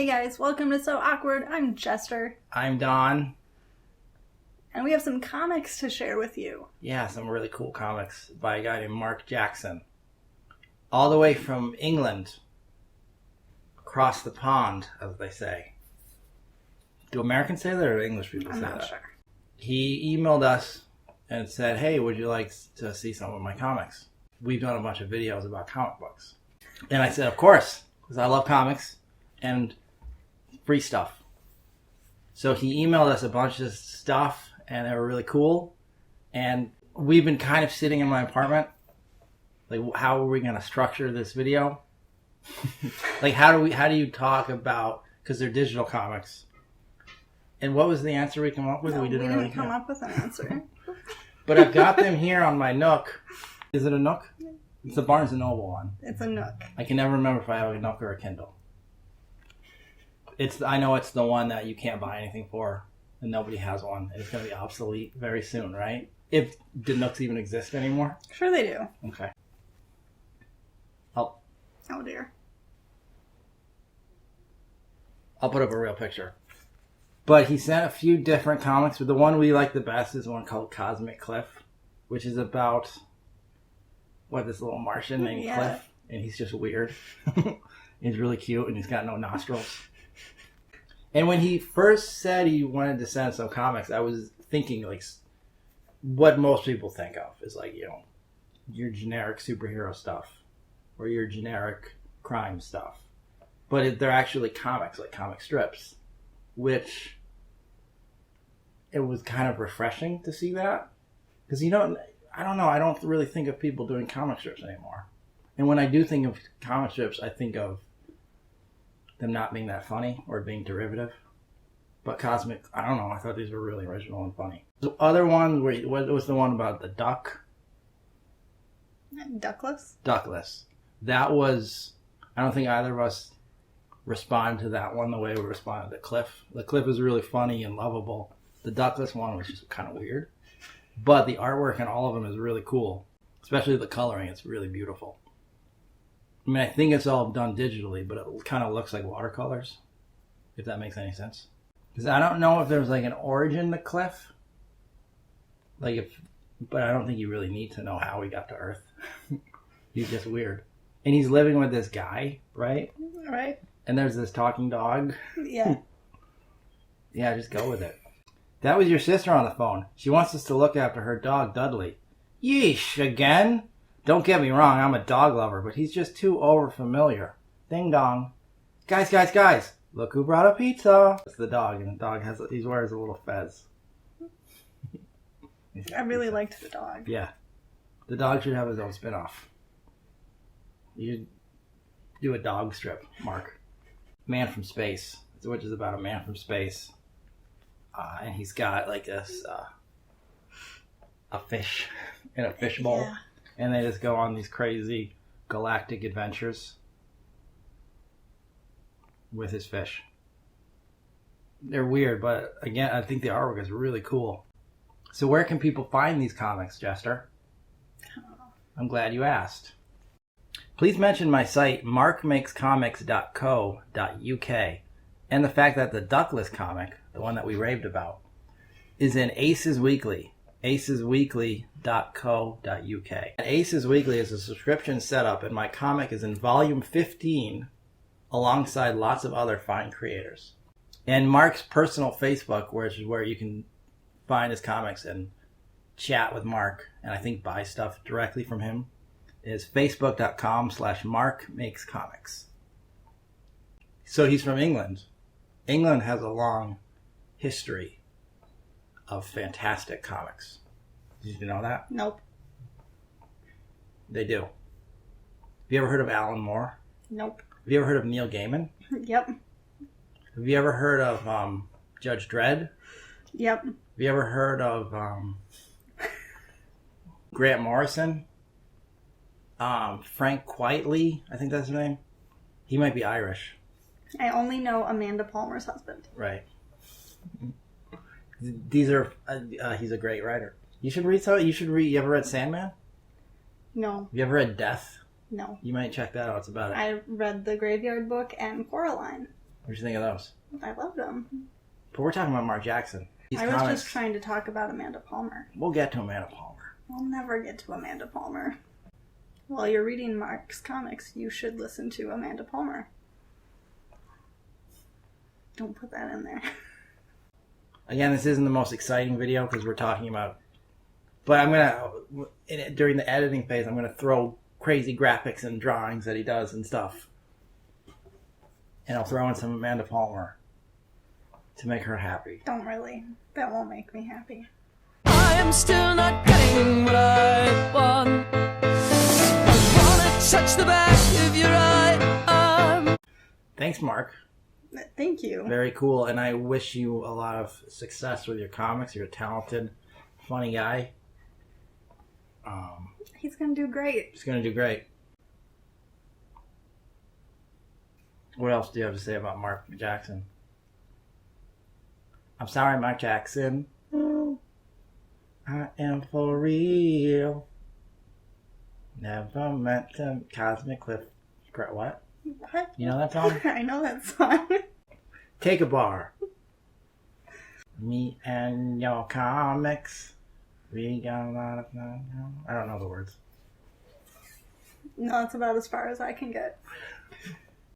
Hey guys, welcome to So Awkward. I'm Jester. I'm Don. And we have some comics to share with you. Yeah, some really cool comics by a guy named Marc Jackson. All the way from England. Across the pond, as they say. Do Americans say that or English people say that? I'm not sure. He emailed us and said, hey, would you like to see some of my comics? We've done a bunch of videos about comic books. And I said, of course, because I love comics and free stuff. So he emailed us a bunch of stuff, and they were really cool. And we've been kind of sitting in my apartment. Like, how are we going to structure this video? Like, how do you talk about, because they're digital comics. And what was the answer we come up with? No, we didn't really come up with an answer. But I've got them here on my Nook. Is it a Nook? It's a Barnes & Noble one. It's a Nook. I can never remember if I have a Nook or a Kindle. I know it's the one that you can't buy anything for, and nobody has one. It's going to be obsolete very soon, right? If the Nooks even exist anymore. Sure they do. Okay. Oh dear. I'll put up a real picture. But he sent a few different comics, but the one we like the best is one called Cosmic Cliff, which is about this little Martian named Cliff, and he's just weird. He's really cute, and he's got no nostrils. And when he first said he wanted to send some comics, I was thinking, like, what most people think of is, like, you know, your generic superhero stuff or your generic crime stuff. But they're actually comics, like comic strips, which it was kind of refreshing to see that. Because, I don't know, I don't really think of people doing comic strips anymore. And when I do think of comic strips, I think of them not being that funny or being derivative. But Cosmic, I don't know, I thought these were really original and funny. The other one, what was the one about the duck? Duckless? Duckless. That was, I don't think either of us responded to that one the way we responded to Cliff. The Cliff was really funny and lovable. The Duckless one was just kind of weird. But the artwork in all of them is really cool. Especially the coloring, it's really beautiful. I mean, I think it's all done digitally, but it kind of looks like watercolors, if that makes any sense. Because I don't know if there's like an origin to Cliff. But I don't think you really need to know how he got to Earth. He's just weird. And he's living with this guy, right? Right. And there's this talking dog. Yeah. Yeah, just go with it. That was your sister on the phone. She wants us to look after her dog, Dudley. Yeesh, again? Don't get me wrong, I'm a dog lover, but he's just too overfamiliar. Ding dong. Guys, look who brought a pizza. It's the dog, and the dog he wears a little fez. I really liked the dog. Yeah. The dog should have his own spin-off. You should do a dog strip, Mark. Man from Space, which is about a man from space. And he's got like this, a fish in a fish bowl. Yeah. And they just go on these crazy galactic adventures with his fish. They're weird, but again, I think the artwork is really cool. So where can people find these comics, Jester? I'm glad you asked. Please mention my site, markmakescomics.co.uk, and the fact that the Duckless comic, the one that we raved about, is in Aces Weekly. acesweekly.co.uk. Aces Weekly is a subscription setup, and my comic is in volume 15 alongside lots of other fine creators. And Mark's personal Facebook, which is where you can find his comics and chat with Mark, and I think buy stuff directly from him, is facebook.com/markmakescomics. So he's from England. England has a long history of fantastic comics. Did you know that? Nope. They do. Have you ever heard of Alan Moore? Nope. Have you ever heard of Neil Gaiman? Yep. Have you ever heard of Judge Dredd? Yep. Have you ever heard of Grant Morrison? Frank Quitely, I think that's his name. He might be Irish. I only know Amanda Palmer's husband. Right. These are. He's a great writer. You should read some. You ever read Sandman? No. Have you ever read Death? No. You might check that out. It's about it. I read The Graveyard Book and Coraline. What'd you think of those? I loved them. But we're talking about Marc Jackson. I was just trying to talk about Amanda Palmer. We'll get to Amanda Palmer. We'll never get to Amanda Palmer. While you're reading Marc's comics, you should listen to Amanda Palmer. Don't put that in there. Again, this isn't the most exciting video because we're talking about... But I'm going to... During the editing phase, I'm going to throw crazy graphics and drawings that he does and stuff. And I'll throw in some Amanda Palmer to make her happy. Don't really. That won't make me happy. I am still not getting what I want. I wanna touch the back of your right arm. Thanks, Marc. Thank you. Very cool, and I wish you a lot of success with your comics. You're a talented, funny guy. He's gonna do great. He's going to do great. What else do you have to say about Marc Jackson? I'm sorry, Marc Jackson. I am for real. Never meant to Cosmic Cliff. What? What? You know that song? I know that song. Take a bar. Me and your comics. We got a lot of fun. I don't know the words. No, that's about as far as I can get.